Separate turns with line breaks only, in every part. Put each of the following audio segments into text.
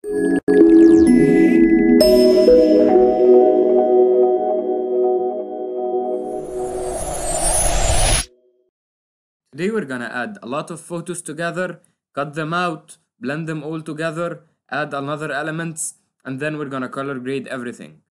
Today we're gonna add a lot of photos together, cut them out, blend them all together, add another elements, and then we're gonna color grade everything.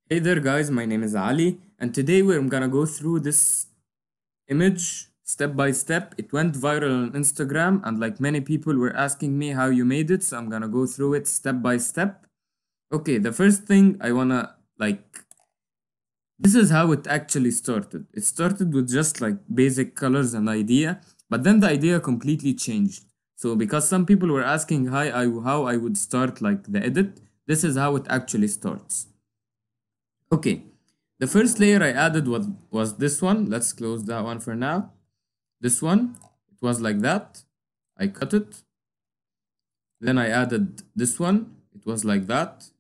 Hey there guys, my name is Ali, and today we're gonna go through this image step by step. It went viral on Instagram, and like many people were asking me how you made it, so I'm gonna go through it step by step. Okay, the first thing I wanna this is how it actually started. It started with just like basic colors and idea, but then the idea completely changed. So because some people were asking how I would start like the edit, this is how it actually starts. Okay, the first layer I added was this one. Let's close that one for now. This one, it was like that. I cut it. Then I added this one. It was like that.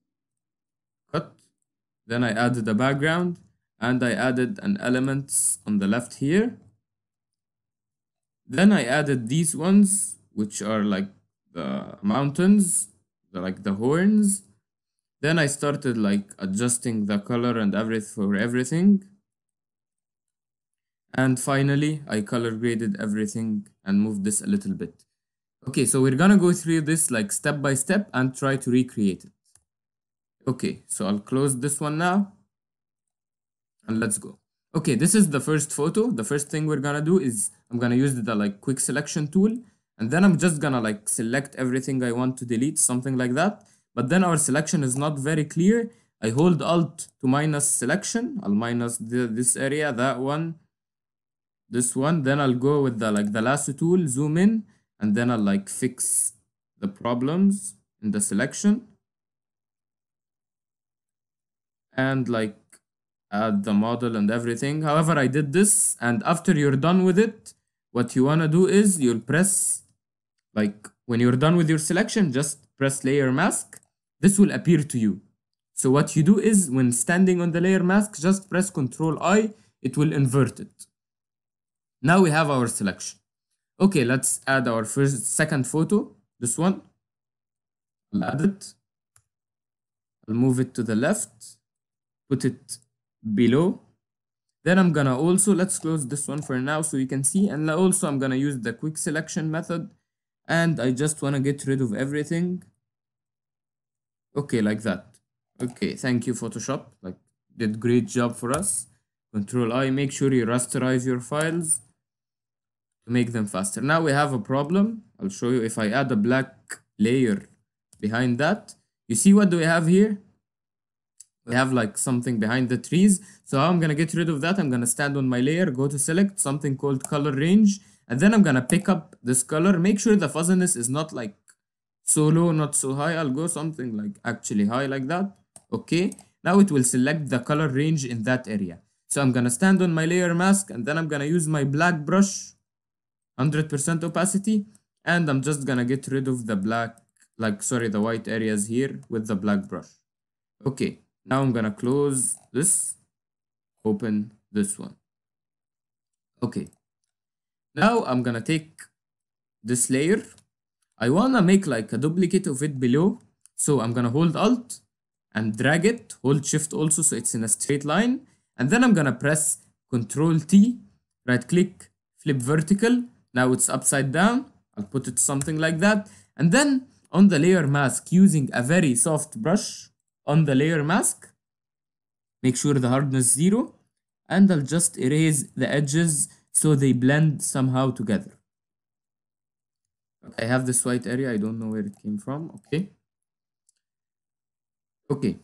Cut. Then I added a background and I added an elements on the left here. Then I added these ones, which are like the mountains, like the horns. Then I started like adjusting the color and everything. And finally, I color graded everything and moved this a little bit. Okay, so we're gonna go through this like step by step and try to recreate it. Okay, so I'll close this one now. And let's go. Okay, this is the first photo. The first thing we're gonna do is I'm gonna use the like quick selection tool. And then I'm just gonna like select everything I want to delete, something like that. But then our selection is not very clear. I hold Alt to minus selection. I'll minus this area, that one, this one. Then I'll go with the like the lasso tool, zoom in, and then I'll like fix the problems in the selection. And like add the model and everything. However, I did this, and after you're done with it, what you wanna do is you'll press, like when you're done with your selection, just press layer mask. This will appear to you. So what you do is when standing on the layer mask, just press Ctrl I, it will invert it. Now we have our selection. Okay, let's add our second photo, this one. I'll add it. I'll move it to the left, put it below. Then I'm gonna also, let's close this one for now so you can see. And also I'm gonna use the quick selection method. And I just wanna get rid of everything. Okay, like that. Okay, thank you Photoshop. Like, did great job for us. Control I, make sure you rasterize your files to make them faster. Now we have a problem. I'll show you. If I add a black layer behind that, you see what do we have here? We have like something behind the trees. So how I'm gonna get rid of that? I'm gonna stand on my layer, go to select something called color range, and then I'm gonna pick up this color. Make sure the fuzziness is not like so low, not so high. I'll go something like actually high like that. Okay, now it will select the color range in that area. So I'm gonna stand on my layer mask, and then I'm gonna use my black brush, 100% opacity, and I'm just gonna get rid of the black, the white areas here with the black brush. Okay, now I'm gonna close this, open this one. Okay, now I'm gonna take this layer. I wanna make like a duplicate of it below. So I'm gonna hold Alt and drag it, hold Shift also so it's in a straight line. And then I'm gonna press Ctrl T, right click, flip vertical. Now it's upside down. I'll put it something like that. And then on the layer mask, using a very soft brush on the layer mask, make sure the hardness 0. And I'll just erase the edges so they blend somehow together. I have this white area, I don't know where it came from. Okay. Okay.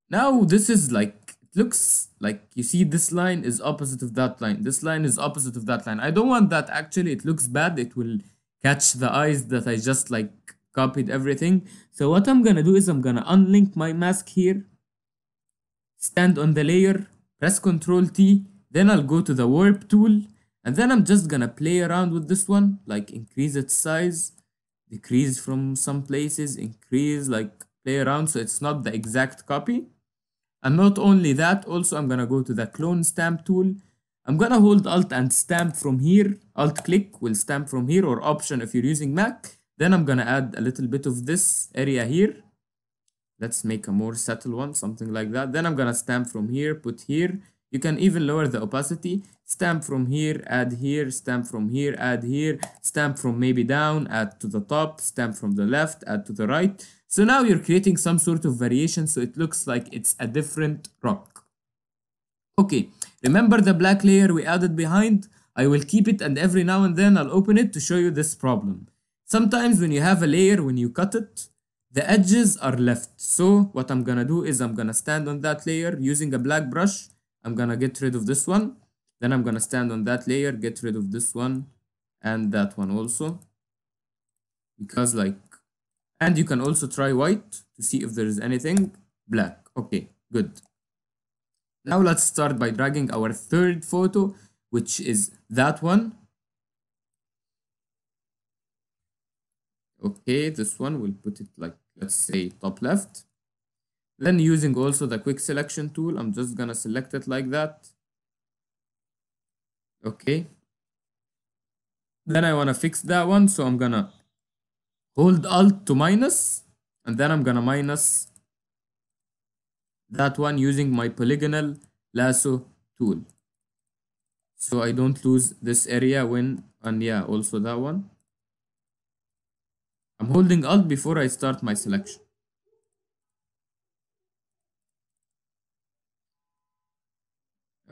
Now this is like, it looks like, you see this line is opposite of that line. This line is opposite of that line. I don't want that actually, it looks bad. It will catch the eyes that I just like copied everything. So what I'm gonna do is I'm gonna unlink my mask here, stand on the layer, press Ctrl T, Then I'll go to the warp tool, and then I'm just gonna play around with this one, like increase its size, decrease from some places, increase, like play around so it's not the exact copy. And not only that, also I'm gonna go to the clone stamp tool. I'm gonna hold Alt and stamp from here. Alt click will stamp from here, or Option if you're using Mac. Then I'm gonna add a little bit of this area here. Let's make a more subtle one, something like that. Then I'm gonna stamp from here, put here. You can even lower the opacity. Stamp from here, add here, stamp from here, add here, stamp from maybe down, add to the top, stamp from the left, add to the right. So now you're creating some sort of variation so it looks like it's a different rock. Okay, remember the black layer we added behind? I will keep it, and every now and then I'll open it to show you this problem. Sometimes when you have a layer, when you cut it, the edges are left. So what I'm gonna do is I'm gonna stand on that layer using a black brush. I'm gonna get rid of this one. Then I'm gonna stand on that layer, get rid of this one and that one also. Because like, and you can also try white to see if there is anything black. Okay, good. Now let's start by dragging our third photo, which is that one. Okay, this one, we'll put it like, let's say top left. Then using also the quick selection tool, I'm just gonna select it like that. Okay. Then I wanna fix that one, so I'm gonna hold Alt to minus, and then I'm gonna minus that one using my polygonal lasso tool. So I don't lose this area when, and yeah, also that one. I'm holding Alt before I start my selection.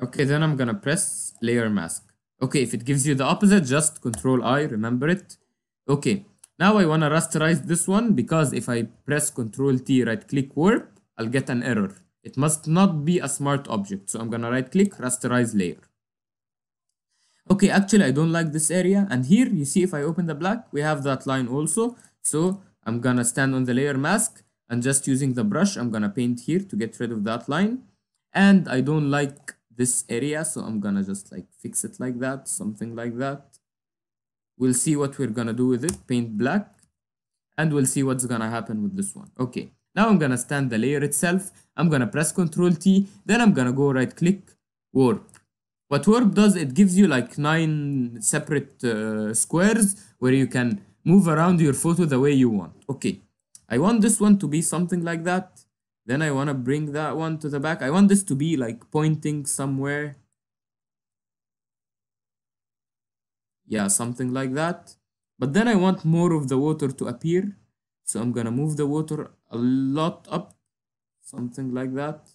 Okay, then I'm gonna press layer mask. Okay, if it gives you the opposite, just Control I, remember it. Okay, now I wanna rasterize this one, because if I press Control T, right click warp, I'll get an error. It must not be a smart object. So I'm gonna right click, rasterize layer. Okay, actually I don't like this area. And here you see if I open the black, we have that line also. So I'm gonna stand on the layer mask and just using the brush, I'm gonna paint here to get rid of that line. And I don't like this area, so I'm gonna just like fix it like that, something like that. We'll see what we're gonna do with it, paint black, and we'll see what's gonna happen with this one. Okay, now I'm gonna stand the layer itself. I'm gonna press Ctrl T, then I'm gonna go right click, warp. What warp does, it gives you like 9 separate squares where you can move around your photo the way you want. Okay, I want this one to be something like that. Then I want to bring that one to the back. I want this to be like pointing somewhere. Yeah, something like that. But then I want more of the water to appear. So I'm gonna move the water a lot up. Something like that.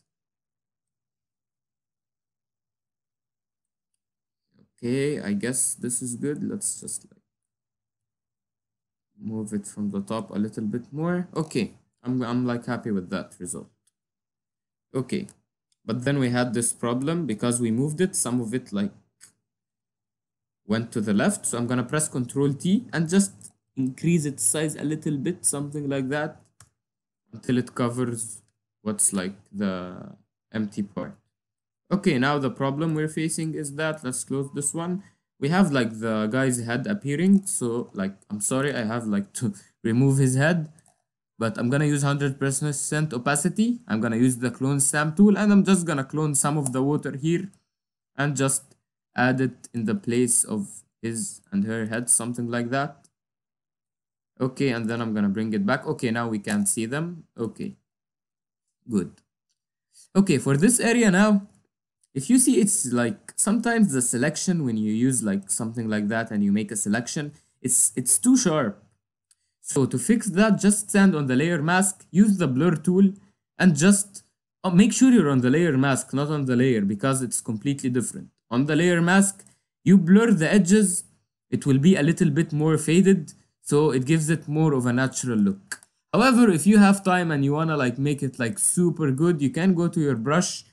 Okay, I guess this is good. Let's just like move it from the top a little bit more. Okay. I'm like happy with that result. Okay, but then we had this problem because we moved it, some of it like went to the left. So I'm gonna press Ctrl T and just increase its size a little bit, something like that, until it covers what's like the empty part. Okay, now the problem we're facing is that, let's close this one. We have like the guy's head appearing. So like, I'm sorry, I have like to remove his head. But I'm gonna use 100% opacity. I'm gonna use the clone stamp tool, and I'm just gonna clone some of the water here and just add it in the place of his and her head, something like that. Okay, and then I'm gonna bring it back. Okay, now we can see them. Okay, good. Okay, for this area now, if you see, it's like sometimes the selection, when you use like something like that and you make a selection, it's too sharp. So to fix that, just stand on the layer mask, use the blur tool, and just make sure you're on the layer mask, not on the layer, because it's completely different. On the layer mask, you blur the edges, it will be a little bit more faded, so it gives it more of a natural look. However, if you have time and you wanna like make it like super good, you can go to your brush,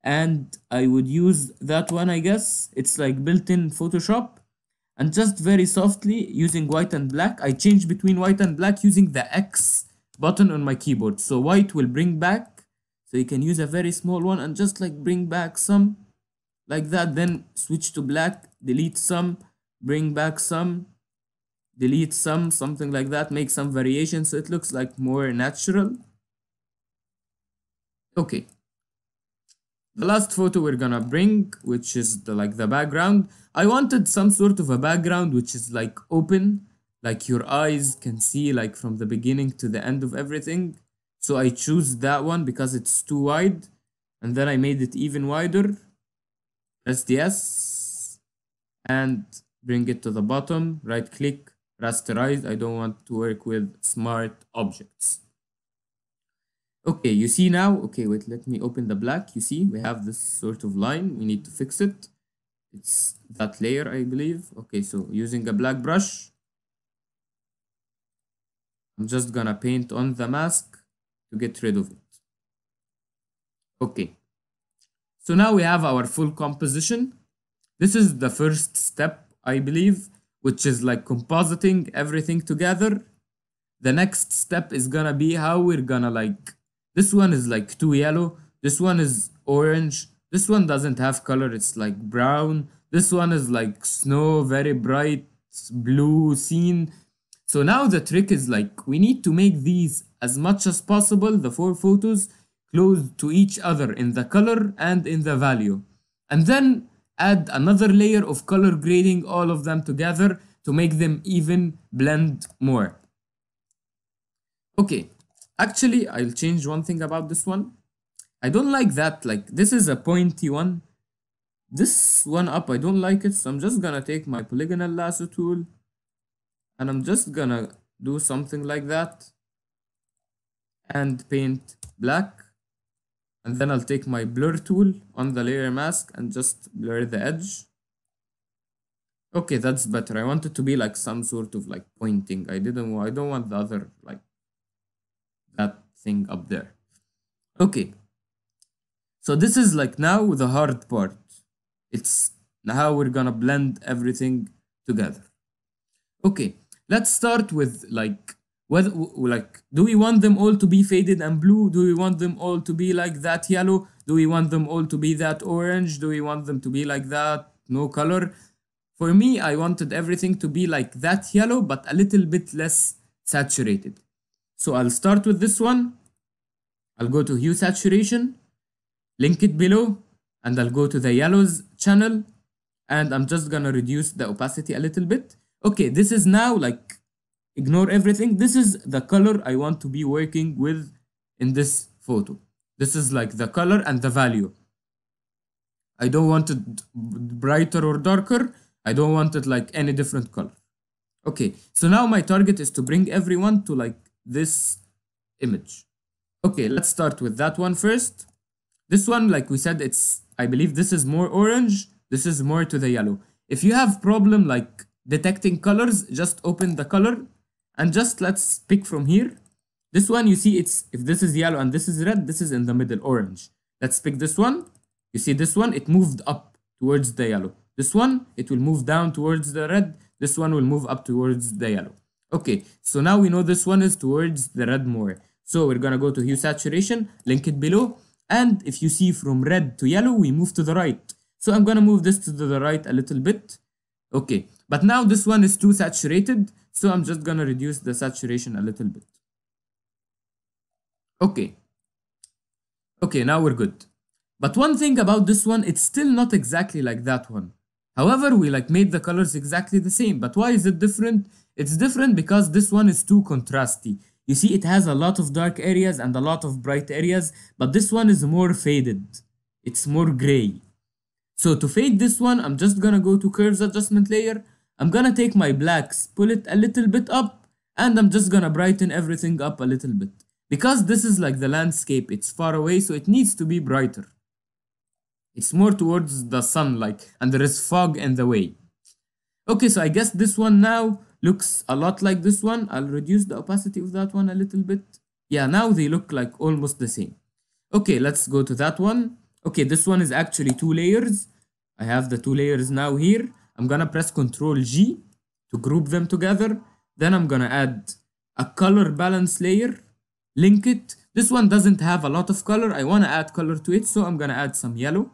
and I would use that one, I guess. It's like built-in Photoshop. And just very softly, using white and black, I change between white and black using the X button on my keyboard. So white will bring back, so you can use a very small one and just like bring back some, like that, then switch to black, delete some, bring back some, delete some, something like that, make some variation so it looks like more natural. Okay, the last photo we're gonna bring, which is the background. I wanted some sort of a background which is like open, like your eyes can see like from the beginning to the end of everything. So I choose that one because it's too wide, and then I made it even wider. Press yes, and bring it to the bottom, right click, rasterize. I don't want to work with smart objects. Okay, you see now, okay, wait, let me open the black. You see, we have this sort of line. We need to fix it. It's that layer, I believe. Okay, so using a black brush, I'm just gonna paint on the mask to get rid of it. Okay, so now we have our full composition. This is the first step, I believe, which is like compositing everything together. The next step is gonna be how we're gonna like, this one is like too yellow, this one is orange, this one doesn't have color, it's like brown, this one is like snow, very bright blue scene. So now the trick is like, we need to make these as much as possible, the 4 photos, close to each other in the color and in the value. And then add another layer of color grading all of them together to make them even blend more. Okay, actually, I'll change one thing about this one. I don't like that, like, this is a pointy one. This one up, I don't like it, so I'm just gonna take my polygonal lasso tool and I'm just gonna do something like that and paint black. And then I'll take my blur tool on the layer mask and just blur the edge. Okay, that's better. I want it to be like some sort of like pointing. I don't want the other like that thing up there. Okay, so this is like now the hard part. It's how we're gonna blend everything together. Okay, let's start with like, whether like, do we want them all to be faded and blue? Do we want them all to be like that yellow? Do we want them all to be that orange? Do we want them to be like that no color? For me, I wanted everything to be like that yellow, but a little bit less saturated. So I'll start with this one. I'll go to hue saturation, link it below, and I'll go to the yellows channel, and I'm just gonna reduce the opacity a little bit. Okay, this is now like, ignore everything. This is the color I want to be working with in this photo. This is like the color and the value. I don't want it brighter or darker. I don't want it like any different color. Okay, so now my target is to bring everyone to like this image. Okay, let's start with that one first. This one, like we said, it's, I believe this is more orange, this is more to the yellow. If you have problem like detecting colors, just open the color and just let's pick from here. This one, you see, it's, if this is yellow and this is red, this is in the middle, orange. Let's pick this one. You see this one, it moved up towards the yellow. This one, it will move down towards the red. This one will move up towards the yellow. Okay, so now we know this one is towards the red more. So we're gonna go to hue saturation, link it below. And if you see from red to yellow, we move to the right. So I'm gonna move this to the right a little bit. Okay, but now this one is too saturated. So I'm just gonna reduce the saturation a little bit. Okay. Okay, now we're good. But one thing about this one, it's still not exactly like that one. However, we like made the colors exactly the same. But why is it different? It's different because this one is too contrasty. You see, it has a lot of dark areas and a lot of bright areas, but this one is more faded. It's more gray. So to fade this one, I'm just gonna go to curves adjustment layer. I'm gonna take my blacks, pull it a little bit up, and I'm just gonna brighten everything up a little bit. Because this is like the landscape, it's far away, so it needs to be brighter. It's more towards the sun, like, and there is fog in the way. Okay, so I guess this one now looks a lot like this one. I'll reduce the opacity of that one a little bit. Yeah, now they look like almost the same. Okay, let's go to that one. Okay, this one is actually 2 layers. I have the 2 layers now here. I'm gonna press Ctrl G to group them together. Then I'm gonna add a color balance layer, link it. This one doesn't have a lot of color. I wanna add color to it, so I'm gonna add some yellow.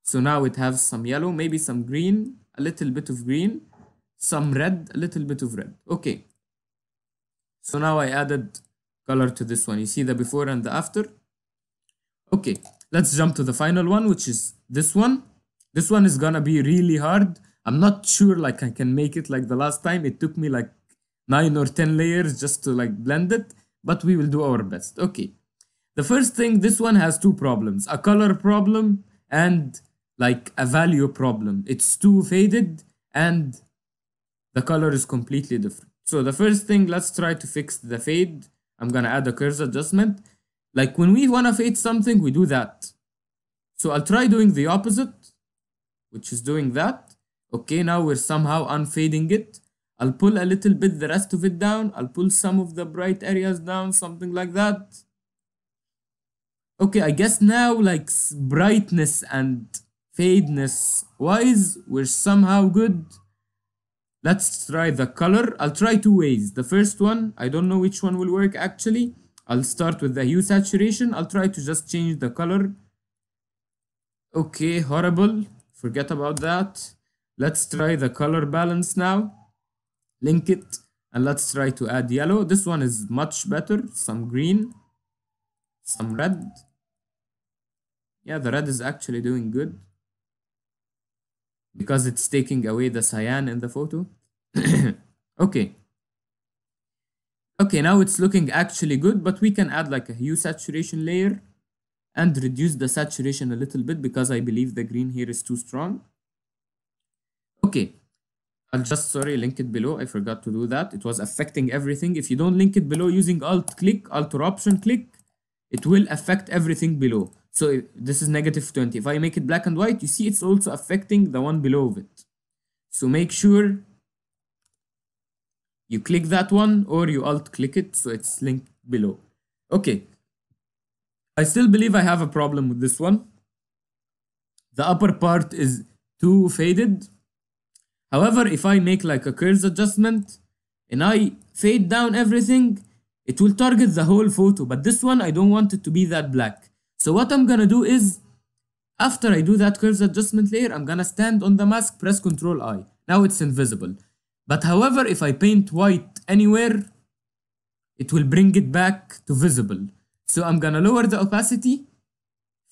So now it has some yellow, maybe some green, a little bit of green, some red, a little bit of red. Okay. So now I added color to this one. You see the before and the after? Okay, let's jump to the final one, which is this one. This one is gonna be really hard. I'm not sure like I can make it like the last time. It took me like 9 or 10 layers just to like blend it, but we will do our best. Okay. The first thing, this one has two problems, a color problem and like a value problem. It's too faded and the color is completely different. So the first thing, let's try to fix the fade. I'm gonna add a curves adjustment. Like when we wanna fade something, we do that. So I'll try doing the opposite, which is doing that. Okay, now we're somehow unfading it. I'll pull a little bit the rest of it down. I'll pull some of the bright areas down, something like that. Okay, I guess now like brightness and fadeness wise, we're somehow good. Let's try the color. I'll try two ways. The first one, I don't know which one will work actually. I'll start with the hue saturation. I'll try to just change the color. Okay, horrible. Forget about that. Let's try the color balance now. Link it and let's try to add yellow. This one is much better. Some green, some red. Yeah, the red is actually doing good because it's taking away the cyan in the photo. Okay. Okay, now it's looking actually good, but we can add like a hue saturation layer and reduce the saturation a little bit because I believe the green here is too strong. Okay, I'll just, sorry, link it below. I forgot to do that. It was affecting everything. If you don't link it below using Alt click, Alt or Option click, it will affect everything below. So this is -20. If I make it black and white, you see it's also affecting the one below of it. So make sure you click that one or you Alt click it so it's linked below. Okay. I still believe I have a problem with this one. The upper part is too faded. However, if I make like a curves adjustment and I fade down everything, it will target the whole photo. But this one, I don't want it to be that black. So what I'm gonna do is, after I do that curves adjustment layer, I'm gonna stand on the mask, press Ctrl I. Now it's invisible. But however, if I paint white anywhere, it will bring it back to visible. So I'm gonna lower the opacity,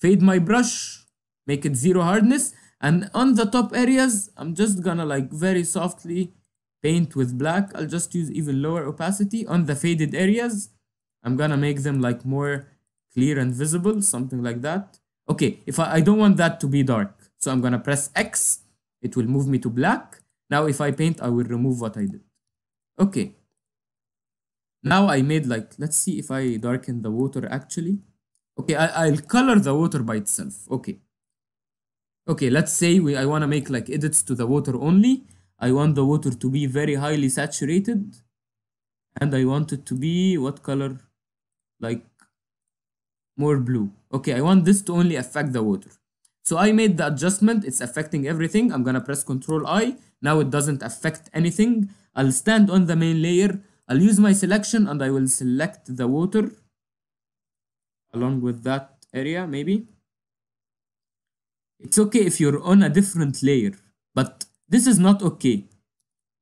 fade my brush, make it 0 hardness, and on the top areas, I'm just gonna like very softly paint with black. I'll just use even lower opacity. On the faded areas, I'm gonna make them like more clear and visible, something like that. Okay, if I don't want that to be dark, so I'm gonna press X, it will move me to black. Now if I paint, I will remove what I did. Okay. Now I made like, let's see if I darken the water actually. Okay, I'll color the water by itself. Okay. Okay, let's say I want to make like edits to the water only. I want the water to be very highly saturated. And I want it to be what color? Like more blue. Okay, I want this to only affect the water. So I made the adjustment. It's affecting everything. I'm gonna press Ctrl I. Now it doesn't affect anything. I'll stand on the main layer. I'll use my selection and I will select the water along with that area maybe. It's okay if you're on a different layer, but this is not okay.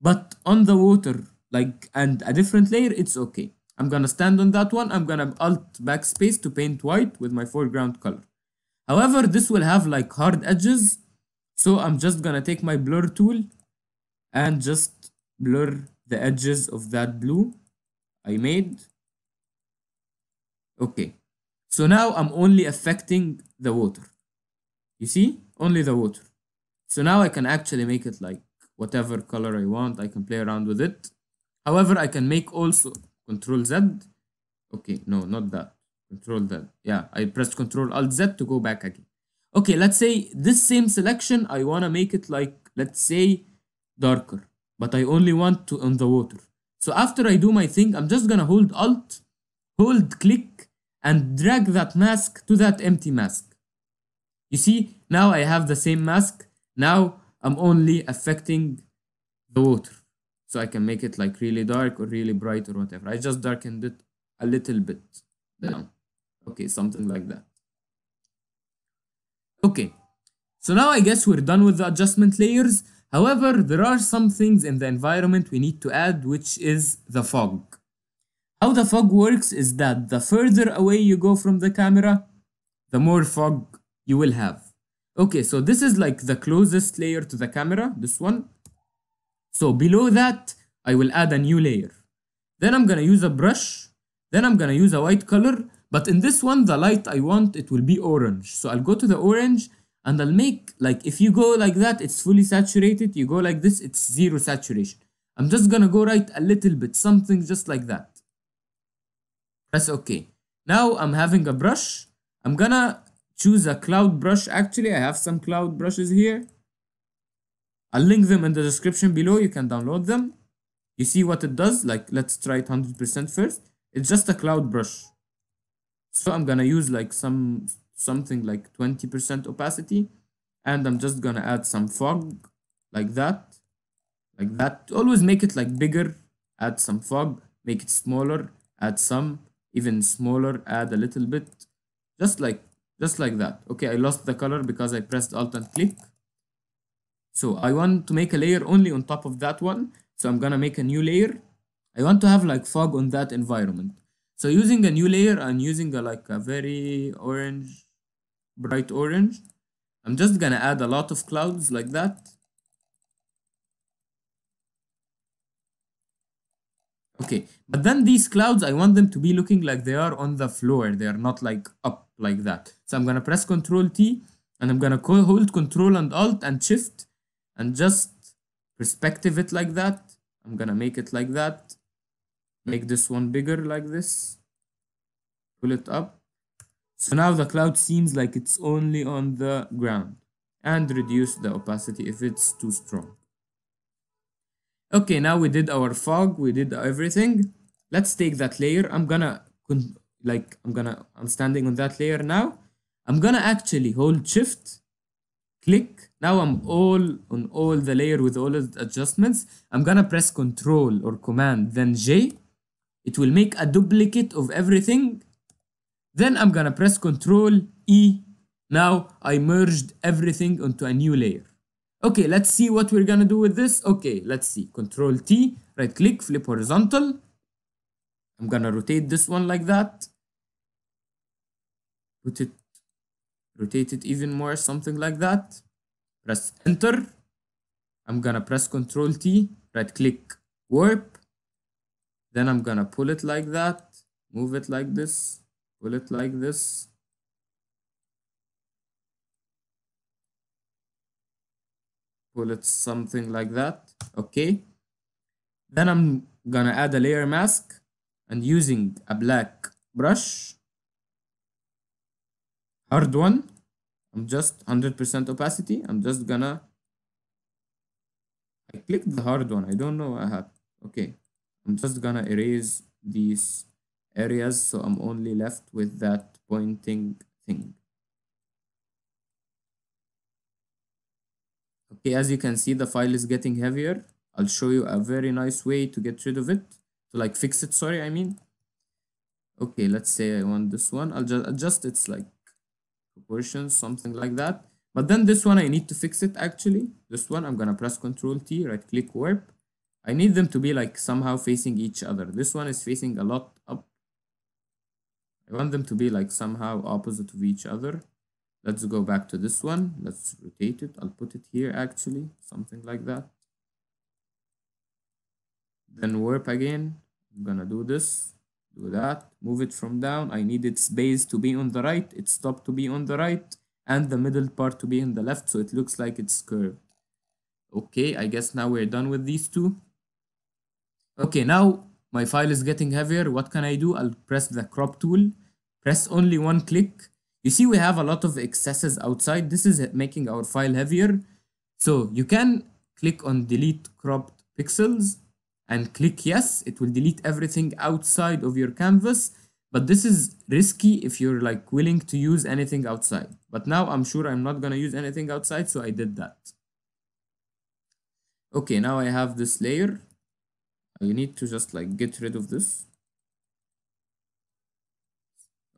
But on the water, like, and a different layer, it's okay. I'm gonna stand on that one. I'm gonna Alt backspace to paint white with my foreground color. However, this will have like hard edges. So I'm just gonna take my blur tool and just blur the edges of that blue I made. Okay. So now I'm only affecting the water. You see? Only the water. So now I can actually make it like whatever color I want. I can play around with it. However, I can make also Control Z. Okay, no, not that. Control Z. Yeah, I pressed Control Alt Z to go back again. Okay, let's say this same selection, I want to make it like, let's say, darker. But I only want to on the water. So after I do my thing, I'm just gonna hold Alt, hold click, and drag that mask to that empty mask. You see, now I have the same mask. Now I'm only affecting the water. So I can make it like really dark or really bright or whatever. I just darkened it a little bit down. Okay, something like that. Okay, So now I guess we're done with the adjustment layers. However, there are some things in the environment we need to add, which is the fog. How the fog works is that the further away you go from the camera, the more fog you will have. Okay, so this is like the closest layer to the camera, this one. So below that, I will add a new layer. Then I'm gonna use a brush. Then I'm gonna use a white color. But in this one, the light I want, it will be orange. So I'll go to the orange and I'll make, like, if you go like that, it's fully saturated. You go like this, it's zero saturation. I'm just gonna go right a little bit, something just like that. Press OK. Now I'm having a brush. I'm gonna choose a cloud brush. Actually, I have some cloud brushes here. I'll link them in the description below. You can download them. You see what it does? Like, let's try it 100% first. It's just a cloud brush. So I'm gonna use like something like 20% opacity, and I'm just gonna add some fog like that. Like that. Always make it like bigger. Add some fog. Make it smaller. Add some. Even smaller. Add a little bit. Just like that. Okay, I lost the color because I pressed Alt and click. So I want to make a layer only on top of that one. So I'm gonna make a new layer. I want to have like fog on that environment. So using a new layer, I'm using like a very orange, bright orange. I'm just gonna add a lot of clouds like that. Okay, but then these clouds, I want them to be looking like they are on the floor. They are not like up like that. So I'm gonna press Ctrl T and I'm gonna hold Ctrl and Alt and Shift and just perspective it like that. I'm gonna make it like that. Make this one bigger like this. Pull it up. So now the cloud seems like it's only on the ground. And reduce the opacity if it's too strong. Okay, now we did our fog, we did everything. Let's take that layer. I'm standing on that layer now. I'm gonna actually hold Shift, click. Now I'm on all the layer with all of the adjustments. I'm gonna press Control or Command, then J. It will make a duplicate of everything. Then I'm gonna press Control E. Now I merged everything onto a new layer. Okay, let's see what we're gonna do with this. Okay, let's see. Control T, right click, flip horizontal. I'm gonna rotate this one like that. Rotate it even more, something like that. Press Enter. I'm gonna press Control T, right click, warp. Then I'm gonna pull it like that, move it like this, pull it like this. Pull it something like that. Okay. Then I'm gonna add a layer mask and using a black brush, hard one. I'm just 100% opacity. I'm just gonna, I clicked the hard one. I don't know what happened. Okay. I'm just gonna erase these areas so I'm only left with that pointing thing. Okay, as you can see, the file is getting heavier. I'll show you a very nice way to get rid of it, to like fix it, sorry, I mean. Okay, let's say I want this one. I'll just adjust its like proportions, something like that. But then this one, I need to fix it actually. This one, I'm gonna press Ctrl T, right click, warp. I need them to be like somehow facing each other. This one is facing a lot up. I want them to be like somehow opposite of each other. Let's go back to this one. Let's rotate it. I'll put it here actually, something like that. Then warp again. I'm gonna do this, do that, move it from down. I need its base to be on the right, its top to be on the right, and the middle part to be in the left, so it looks like it's curved. Okay, I guess now we're done with these two. Okay, now my file is getting heavier. What can I do? I'll press the crop tool, press only one click. You see we have a lot of excesses outside. This is making our file heavier. So you can click on delete cropped pixels and click yes. It will delete everything outside of your canvas. But this is risky if you're like willing to use anything outside. But now I'm sure I'm not gonna use anything outside, so I did that. Okay, now I have this layer. I need to just like get rid of this.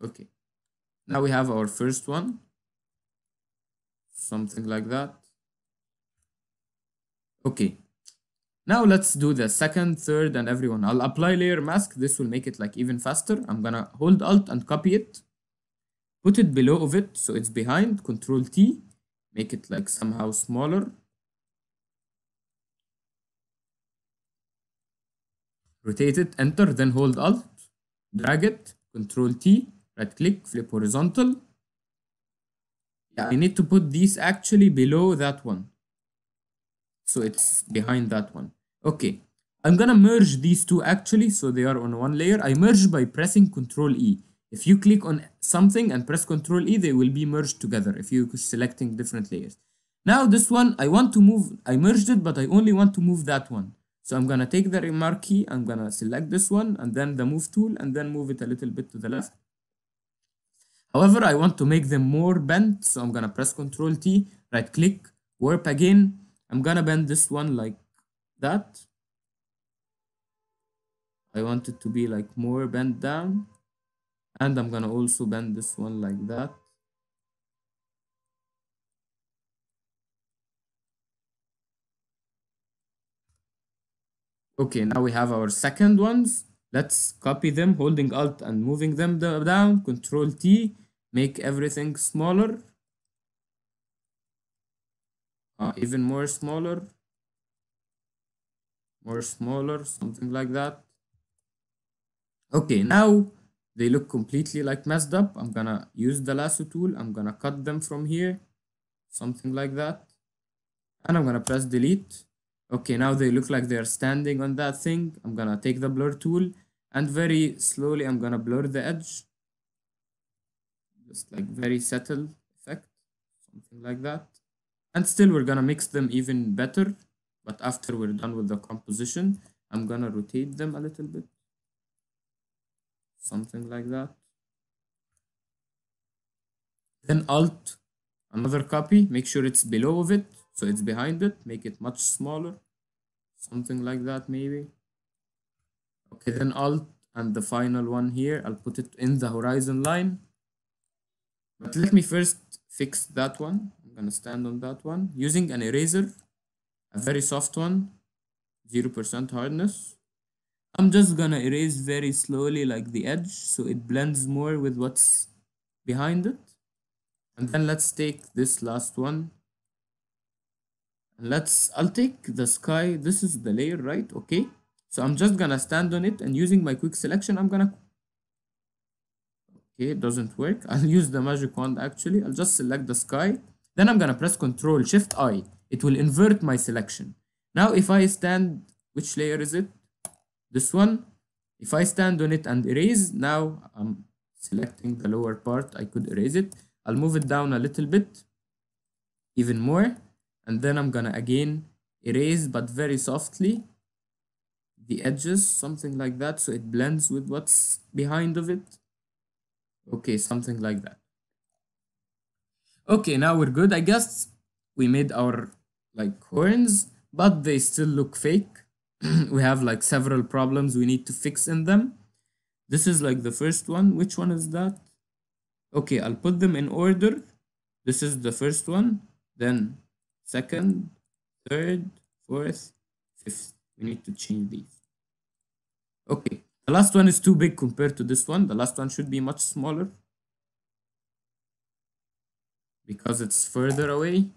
Okay. Now we have our first one. something like that. Okay, now let's do the second, third, and everyone. I'll apply layer mask. This will make it like even faster. I'm gonna hold Alt and copy it, put it below of it so it's behind, Control T, make it like somehow smaller. Rotate it, enter, then hold Alt, drag it, Control T, right click, flip horizontal. Yeah, I need to put these actually below that one, so it's behind that one. Okay, I'm gonna merge these two actually so they are on one layer. I merge by pressing Control E. If you click on something and press Control E, they will be merged together if you're selecting different layers. Now this one, I want to move, I merged it, but I only want to move that one. So I'm gonna take the remark key, I'm gonna select this one and then the move tool and then move it a little bit to the left. However, I want to make them more bent, so I'm gonna press Control T, right click, warp again. I'm gonna bend this one like that. I want it to be like more bent down. And I'm gonna also bend this one like that. Okay, now we have our second ones. Let's copy them, holding Alt and moving them down. Control T, make everything smaller. Even more smaller. More smaller, something like that. Okay, now they look completely like messed up. I'm gonna use the lasso tool. I'm gonna cut them from here. Something like that. And I'm gonna press delete. Okay, now they look like they're standing on that thing. I'm gonna take the blur tool and very slowly I'm gonna blur the edge. Just like very subtle effect, something like that. And still we're gonna mix them even better. But after we're done with the composition, I'm gonna rotate them a little bit. Something like that. Then Alt, another copy, make sure it's below of it, so it's behind it, make it much smaller. Something like that maybe. Okay, then Alt and the final one here, I'll put it in the horizon line. But let me first fix that one. I'm gonna stand on that one using an eraser, a very soft one, 0% hardness. I'm just gonna erase very slowly like the edge so it blends more with what's behind it. And then let's take this last one. And I'll take the sky. This is the layer, right? Okay. So I'm just gonna stand on it and using my quick selection, okay, it doesn't work. I'll use the magic wand actually. I'll just select the sky. Then I'm gonna press Control Shift I. It will invert my selection. Now if I stand, which layer is it? This one. If I stand on it and erase, now I'm selecting the lower part. I could erase it. I'll move it down a little bit, even more. And then I'm gonna again erase, but very softly, the edges, something like that, so it blends with what's behind of it. Okay, something like that. Okay, now we're good. I guess we made our like horns, but they still look fake. We have like several problems we need to fix in them. This is like the first one. Which one is that? Okay, I'll put them in order. This is the first one, then second, third, fourth, fifth. We need to change these. Okay, the last one is too big compared to this one. The last one should be much smaller because it's further away.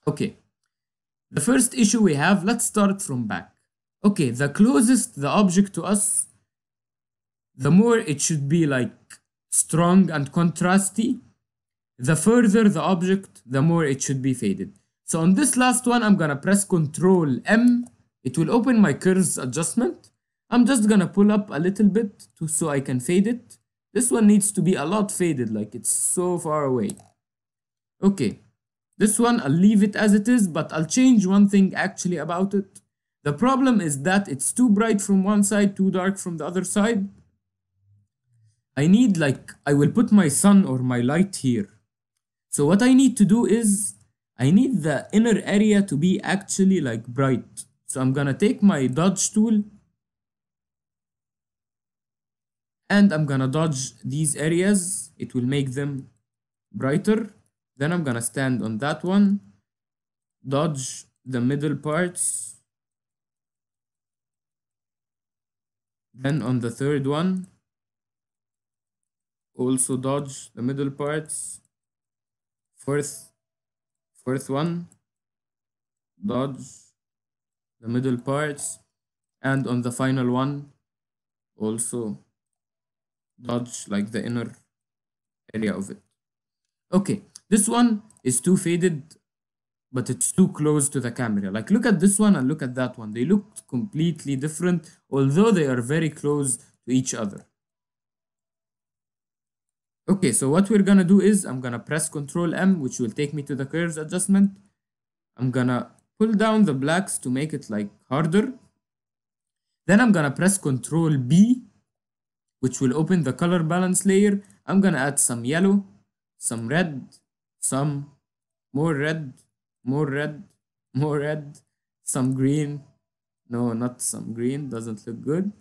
Okay, the first issue we have, let's start from back. Okay, the closest the object to us, the more it should be like strong and contrasty. The further the object, the more it should be faded. So on this last one, I'm gonna press Control M. It will open my curves adjustment. I'm just gonna pull up a little bit so I can fade it. This one needs to be a lot faded, like it's so far away. Okay, this one I'll leave it as it is, but I'll change one thing actually about it. The problem is that it's too bright from one side, too dark from the other side. I need I will put my sun or my light here. So what I need to do is, I need the inner area to be actually like bright. So I'm gonna take my dodge tool and I'm gonna dodge these areas. It will make them brighter. Then I'm gonna stand on that one, dodge the middle parts. Then on the third one, also dodge the middle parts. Fourth one, dodge the middle parts. And on the final one, also dodge like the inner area of it. Okay, this one is too faded, but it's too close to the camera. Like look at this one and look at that one. They look completely different, although they are very close to each other. Okay, so what we're gonna do is I'm gonna press Ctrl M, which will take me to the curves adjustment. I'm gonna pull down the blacks to make it like harder. Then I'm gonna press Ctrl B, which will open the color balance layer. I'm gonna add some yellow, some red, some more red, more red, more red, some green. No, not some green, doesn't look good.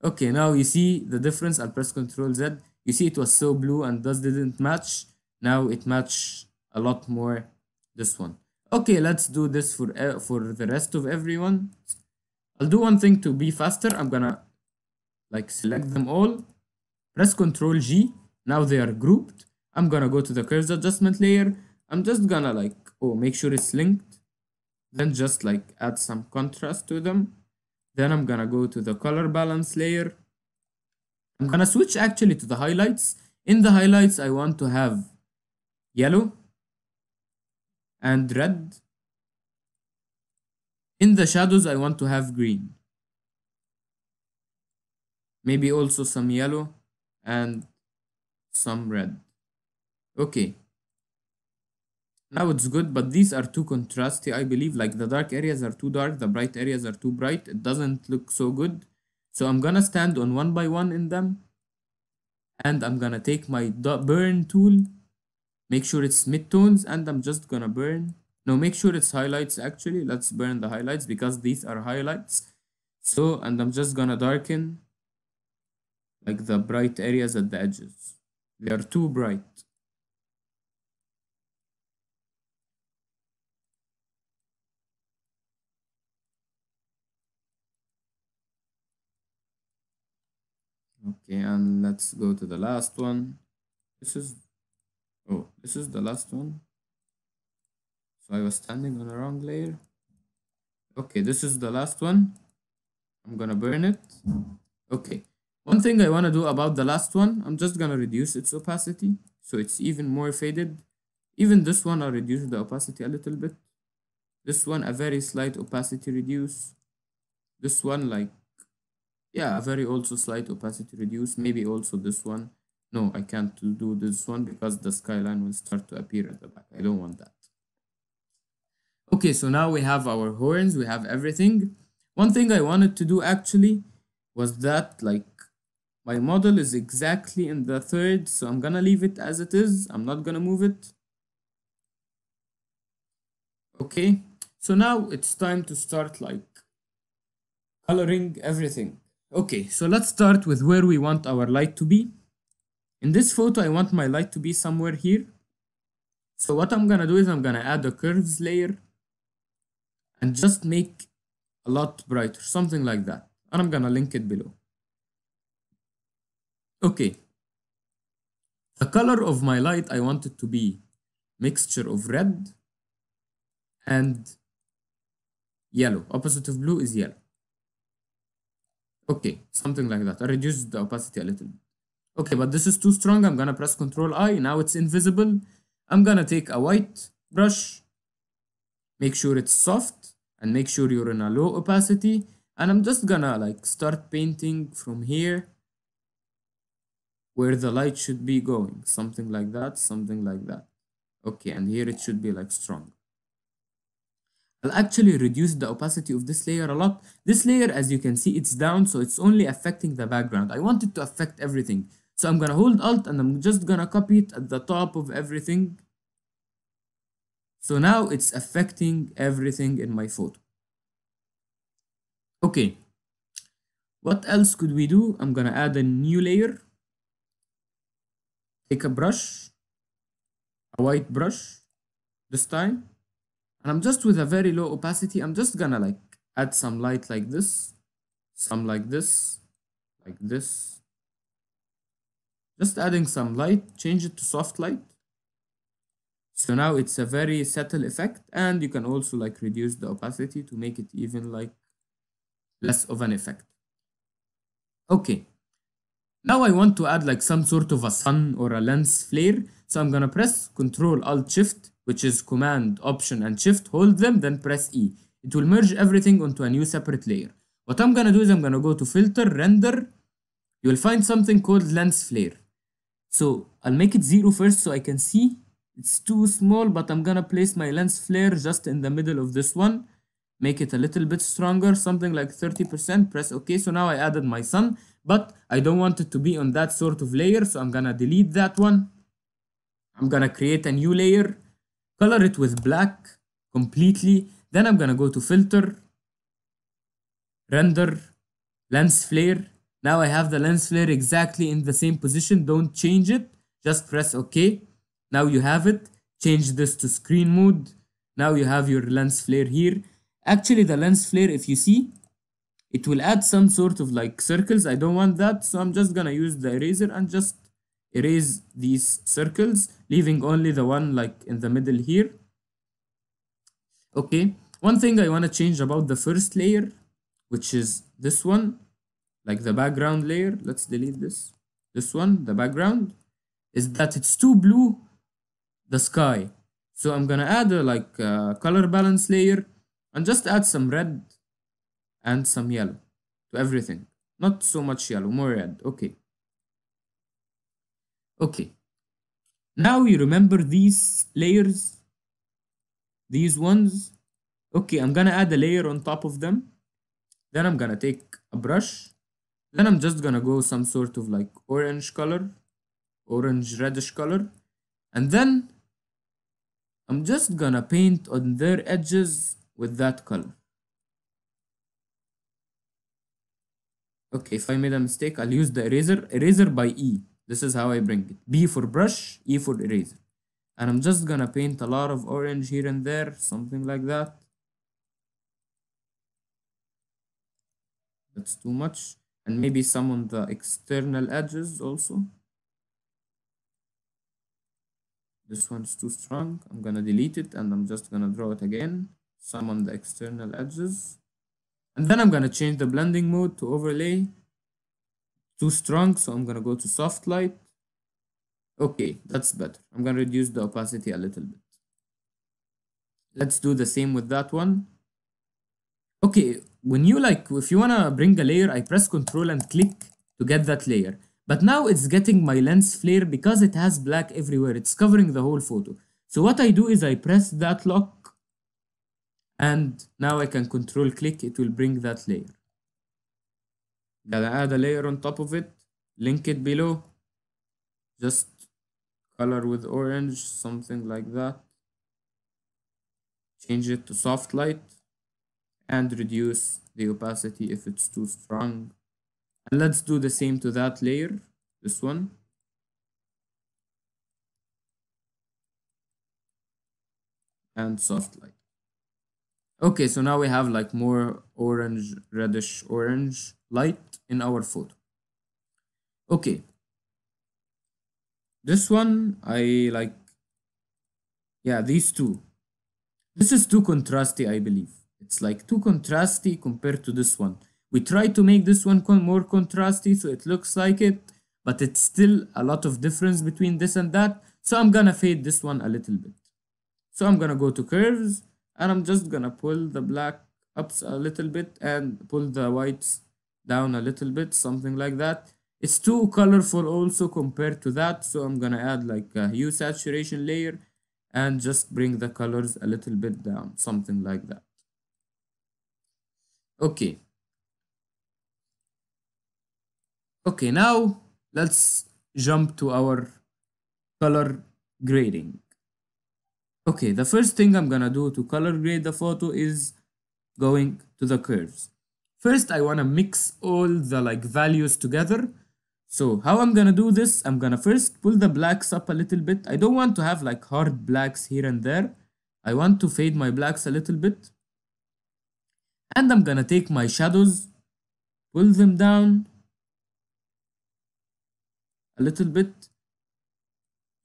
Okay, now you see the difference. I'll press Ctrl Z. You see it was so blue and thus didn't match. Now it matched a lot more this one. Okay, let's do this for the rest of everyone. I'll do one thing to be faster. I'm gonna like select them all, press Ctrl G. Now they are grouped. I'm gonna go to the curves adjustment layer. I'm just gonna like, make sure it's linked. Then just like add some contrast to them. Then I'm gonna go to the color balance layer. I'm gonna switch actually to the highlights. In the highlights, I want to have yellow and red. In the shadows, I want to have green. Maybe also some yellow and some red. Okay. Now it's good, but these are too contrasty, I believe. Like the dark areas are too dark, the bright areas are too bright. It doesn't look so good. So I'm gonna stand on one by one in them. And I'm gonna take my burn tool, make sure it's midtones, and I'm just gonna burn. No, make sure it's highlights actually. Let's burn the highlights because these are highlights. So, and I'm just gonna darken like the bright areas at the edges. They are too bright. Okay, and let's go to the last one. This is the last one. So I was standing on the wrong layer. Okay, this is the last one. I'm gonna burn it. Okay, one thing I wanna do about the last one, I'm just gonna reduce its opacity so it's even more faded. Even this one, I'll reduce the opacity a little bit. This one, a very slight opacity reduce. This one, like, yeah, a very also slight opacity reduce. Maybe also this one. No, I can't do this one because the skyline will start to appear at the back. I don't want that. Okay, so now we have our horns, we have everything. One thing I wanted to do actually was that like my model is exactly in the third, so I'm gonna leave it as it is. I'm not gonna move it. Okay, so now it's time to start like coloring everything. Okay, so let's start with where we want our light to be. In this photo, I want my light to be somewhere here. So what I'm gonna do is I'm gonna add a curves layer and just make a lot brighter, something like that. And I'm gonna link it below. Okay. The color of my light, I want it to be mixture of red and yellow. Opposite of blue is yellow. Okay, something like that. I reduced the opacity a little bit. Okay, but this is too strong. I'm gonna press Ctrl I. Now it's invisible. I'm gonna take a white brush, make sure it's soft, and make sure you're in a low opacity. And I'm just gonna like start painting from here where the light should be going. Something like that, something like that. Okay, and here it should be like strong. I'll actually reduce the opacity of this layer a lot. This layer, as you can see, it's down, so it's only affecting the background. I want it to affect everything. So I'm gonna hold Alt and I'm just gonna copy it at the top of everything. So now it's affecting everything in my photo. Okay. What else could we do? I'm gonna add a new layer. Take a brush, a white brush this time. And I'm just with a very low opacity. I'm just gonna like add some light like this, some like this, like this. Just adding some light, change it to soft light. So now it's a very subtle effect, and you can also like reduce the opacity to make it even like less of an effect. Okay, now I want to add like some sort of a sun or a lens flare. So I'm gonna press Ctrl Alt Shift, which is Command, Option and Shift, hold them, then press E. It will merge everything onto a new separate layer. What I'm gonna do is I'm gonna go to Filter, Render. You will find something called Lens Flare. So I'll make it 0 first so I can see. It's too small, but I'm gonna place my lens flare just in the middle of this one. Make it a little bit stronger, something like 30%. Press OK. So now I added my sun, but I don't want it to be on that sort of layer. So I'm gonna delete that one. I'm gonna create a new layer, color it with black completely. Then I'm gonna go to Filter, Render, Lens Flare. Now I have the lens flare exactly in the same position. Don't change it. Just press OK. Now you have it. Change this to screen mode. Now you have your lens flare here. Actually, the lens flare, if you see, it will add some sort of like circles. I don't want that. So I'm just gonna use the eraser and just erase these circles, leaving only the one like in the middle here. Okay. One thing I want to change about the first layer, which is this one, like the background layer. Let's delete this. This one, the background, is that it's too blue, the sky. So I'm gonna add a like color balance layer and just add some red and some yellow to everything. Not so much yellow, more red. Okay. Okay. Now you remember these layers, these ones. Okay, I'm gonna add a layer on top of them. Then I'm gonna take a brush. Then I'm just gonna go some sort of like orange color, orange reddish color. And then I'm just gonna paint on their edges with that color. Okay, if I made a mistake, I'll use the eraser. Eraser by E. This is how I bring it. B for brush, E for eraser. And I'm just gonna paint a lot of orange here and there, something like that. That's too much. And maybe some on the external edges also. This one's too strong. I'm gonna delete it and I'm just gonna draw it again. Some on the external edges. And then I'm gonna change the blending mode to overlay. Too strong, so I'm gonna go to soft light. Okay, that's better. I'm gonna reduce the opacity a little bit. Let's do the same with that one. Okay, when you like, if you wanna bring a layer, I press Ctrl and click to get that layer. But now it's getting my lens flare because it has black everywhere. It's covering the whole photo. So what I do is I press that lock and now I can Control click. It will bring that layer. Gotta add a layer on top of it. Link it below. Just color with orange, something like that. Change it to soft light and reduce the opacity if it's too strong. And let's do the same to that layer, this one. And soft light. Okay, so now we have like more orange, reddish orange light in our photo. Okay. This one, I like, yeah, these two. This is too contrasty, I believe. It's like too contrasty compared to this one. We try to make this one more contrasty so it looks like it, but it's still a lot of difference between this and that. So I'm gonna fade this one a little bit. So I'm gonna go to curves and I'm just gonna pull the black up a little bit and pull the whites down a little bit, something like that. It's too colorful also compared to that, so I'm gonna add like a hue saturation layer and just bring the colors a little bit down, something like that. Okay. Okay, now let's jump to our color grading. Okay, the first thing I'm gonna do to color grade the photo is going to the curves. First, I wanna mix all the like values together. So how I'm gonna do this, I'm gonna first pull the blacks up a little bit. I don't want to have like hard blacks here and there. I want to fade my blacks a little bit. And I'm gonna take my shadows, pull them down a little bit,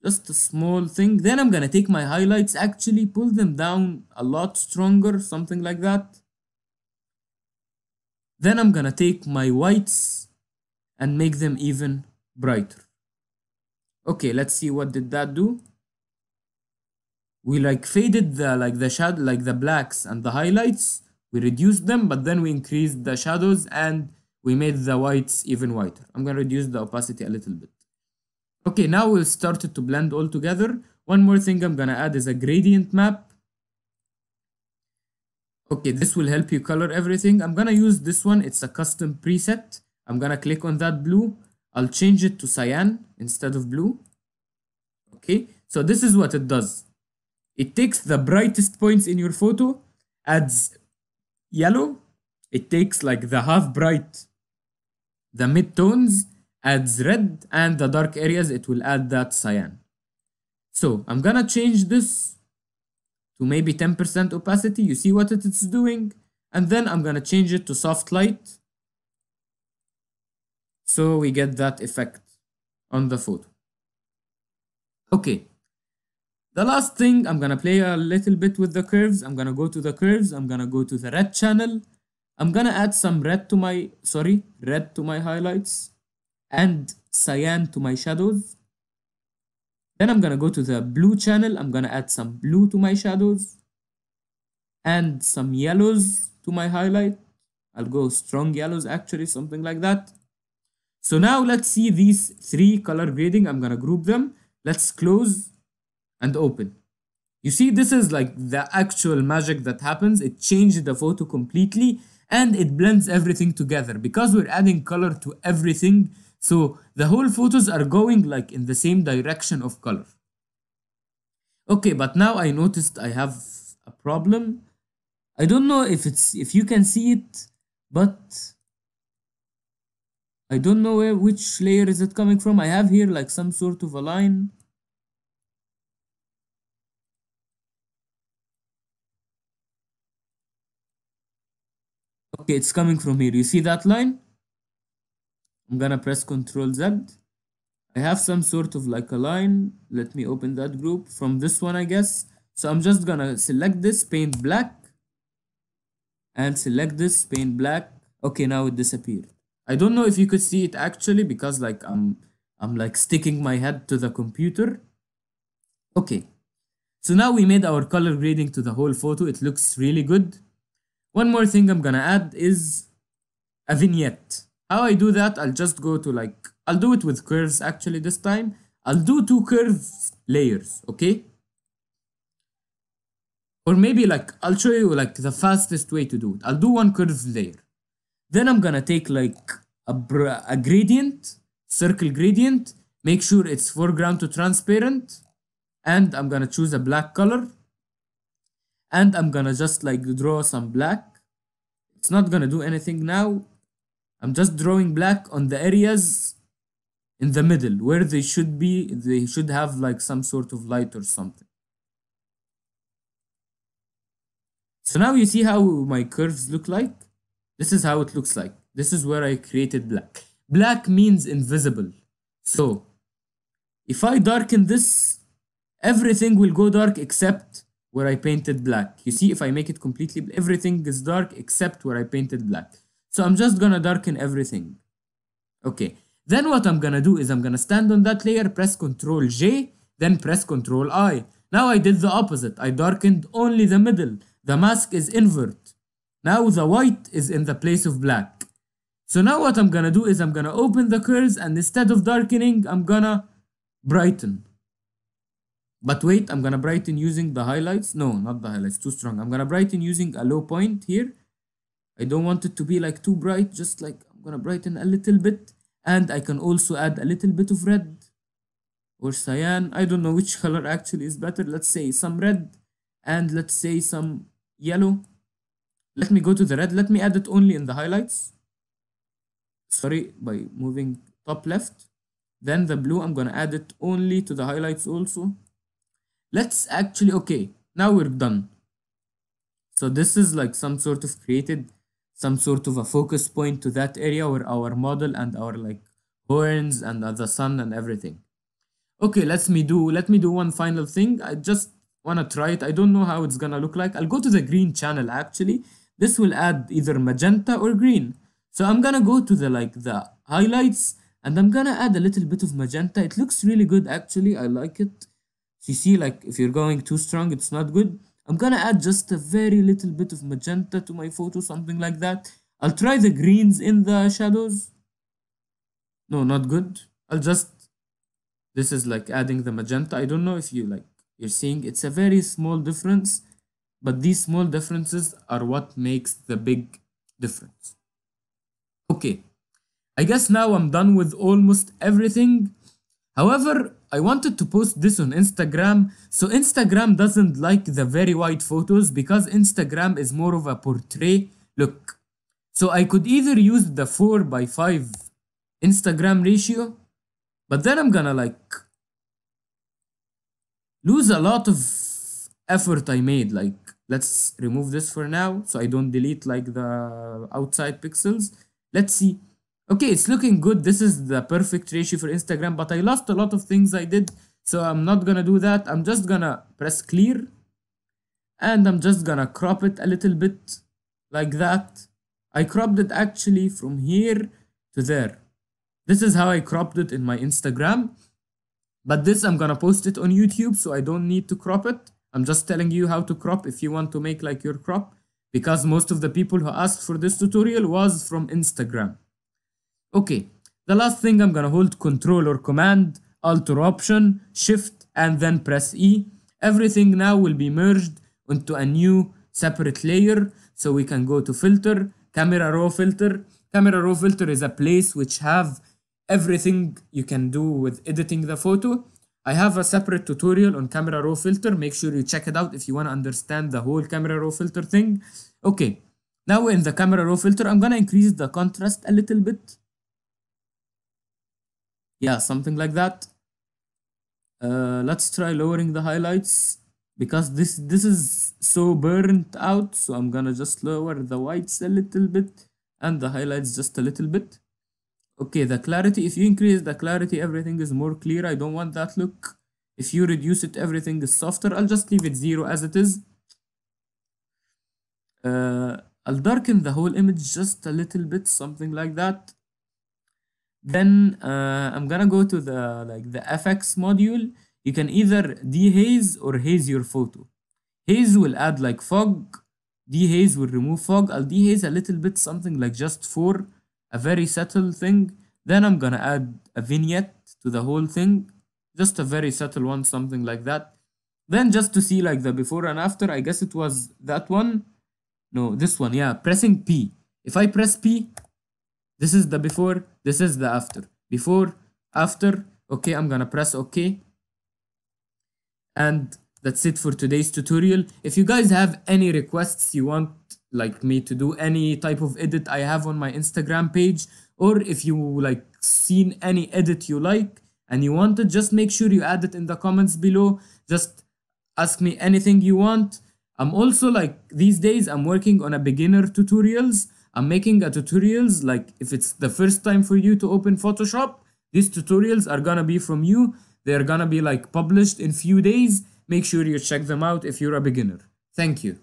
just a small thing. Then I'm gonna take my highlights, actually pull them down a lot stronger, something like that. Then I'm gonna take my whites and make them even brighter. Okay, let's see what did that do. We like faded the shadow, like the blacks and the highlights. We reduced them, but then we increased the shadows and we made the whites even whiter. I'm gonna reduce the opacity a little bit. Okay, now we'll start it to blend all together. One more thing I'm gonna add is a gradient map. Okay, this will help you color everything. I'm gonna use this one. It's a custom preset. I'm gonna click on that blue. I'll change it to cyan instead of blue. Okay, so this is what it does. It takes the brightest points in your photo, adds yellow. It takes like the half bright, the mid-tones, adds red, and the dark areas, it will add that cyan. So I'm gonna change this to maybe 10% opacity. You see what it's doing? And then I'm gonna change it to soft light. So we get that effect on the photo. Okay. The last thing, I'm gonna play a little bit with the curves. I'm gonna go to the curves. I'm gonna go to the red channel. I'm gonna add some red to my highlights and cyan to my shadows. Then I'm gonna go to the blue channel. I'm gonna add some blue to my shadows and some yellows to my highlight. I'll go strong yellows, actually, something like that. So now let's see these three color grading. I'm gonna group them. Let's close and open. You see, this is like the actual magic that happens. It changed the photo completely and it blends everything together because we're adding color to everything. So the whole photos are going like in the same direction of color. Okay, but now I noticed I have a problem. I don't know if you can see it, but I don't know which layer is it coming from. I have here like some sort of a line. Okay, it's coming from here. You see that line? I'm gonna press Ctrl Z. I have some sort of like a line. Let me open that group from this one, I guess. So I'm just gonna select this, paint black, and select this, paint black. Okay, now it disappeared. I don't know if you could see it actually because like I'm like sticking my head to the computer. Okay, so now we made our color grading to the whole photo. It looks really good. One more thing I'm gonna add is a vignette. How I do that, I'll just go to like, I'll do it with curves actually this time. I'll do 2 curves layers, okay? Or maybe like, I'll show you like the fastest way to do it. I'll do 1 curve layer. Then I'm gonna take like a gradient, circle gradient, make sure it's foreground to transparent, and I'm gonna choose a black color. And I'm gonna just like draw some black. It's not gonna do anything now. I'm just drawing black on the areas in the middle where they should be. They should have like some sort of light or something. So now you see how my curves look like. This is how it looks like. This is where I created black. Black means invisible. So if I darken this, everything will go dark except where I painted black. You see, if I make it completely, everything is dark except where I painted black. So I'm just gonna darken everything. Okay, then what I'm gonna do is I'm gonna stand on that layer, press Ctrl J, then press Ctrl I. Now I did the opposite. I darkened only the middle. The mask is invert. Now the white is in the place of black. So now what I'm gonna do is I'm gonna open the curves and instead of darkening, I'm gonna brighten. But wait, I'm gonna brighten using the highlights. No, not the highlights, too strong. I'm gonna brighten using a low point here. I don't want it to be like too bright, just like I'm gonna brighten a little bit. And I can also add a little bit of red or cyan. I don't know which color actually is better. Let's say some red and let's say some yellow. Let me go to the red. Let me add it only in the highlights. Sorry, by moving top left. Then the blue, I'm gonna add it only to the highlights also. Let's actually, okay, now we're done. So this is like some sort of created some sort of a focus point to that area where our model and our like horns and the sun and everything. Okay, let me do one final thing. I just wanna try it. I don't know how it's gonna look like. I'll go to the green channel actually. This will add either magenta or green. So I'm gonna go to the highlights and I'm gonna add a little bit of magenta. It looks really good actually. I like it. So you see, like if you're going too strong, it's not good. I'm gonna add just a very little bit of magenta to my photo, something like that. I'll try the greens in the shadows. No, not good. This is like adding the magenta. I don't know if you're seeing, it's a very small difference, but these small differences are what makes the big difference. Okay, I guess now I'm done with almost everything. However, I wanted to post this on Instagram. So Instagram doesn't like the very wide photos because Instagram is more of a portrait look. So I could either use the 4:5 Instagram ratio, but then I'm gonna like lose a lot of effort I made. Like, let's remove this for now so I don't delete like the outside pixels. Let's see. Okay, it's looking good. This is the perfect ratio for Instagram, but I lost a lot of things I did, so I'm not gonna do that. I'm just gonna press clear and I'm just gonna crop it a little bit like that. I cropped it actually from here to there. This is how I cropped it in my Instagram, but this I'm gonna post it on YouTube, so I don't need to crop it. I'm just telling you how to crop if you want to make like your crop, because most of the people who asked for this tutorial was from Instagram. Okay, the last thing, I'm gonna hold Control or Command, Alt or Option, Shift, and then press E. Everything now will be merged into a new separate layer, so we can go to Filter, Camera Raw Filter. Camera Raw Filter is a place which have everything you can do with editing the photo. I have a separate tutorial on Camera Raw Filter. Make sure you check it out if you want to understand the whole Camera Raw Filter thing. Okay, now in the Camera Raw Filter, I'm gonna increase the contrast a little bit. Yeah, something like that. Let's try lowering the highlights because this is so burnt out. So I'm gonna just lower the whites a little bit and the highlights just a little bit. Okay, the clarity, if you increase the clarity, everything is more clear. I don't want that look. If you reduce it, everything is softer. I'll just leave it 0 as it is. I'll darken the whole image just a little bit, something like that. Then I'm gonna go to the FX module. You can either dehaze or haze your photo. Haze will add like fog. Dehaze will remove fog. I'll dehaze a little bit, something like just 4, a very subtle thing. Then I'm gonna add a vignette to the whole thing, just a very subtle one, something like that. Then just to see like the before and after, I guess it was that one. No, this one, yeah, pressing P. If I press P, this is the before, this is the after. Before, after. Okay, I'm gonna press OK. And that's it for today's tutorial. If you guys have any requests you want like me to do any type of edit, I have on my Instagram page, or if you like seen any edit you like and you want it, just make sure you add it in the comments below. Just ask me anything you want. I'm also like these days I'm working on a beginner tutorials. I'm making a tutorials like if it's the first time for you to open Photoshop, these tutorials are gonna be from you. They're gonna be like published in few days. Make sure you check them out if you're a beginner. Thank you.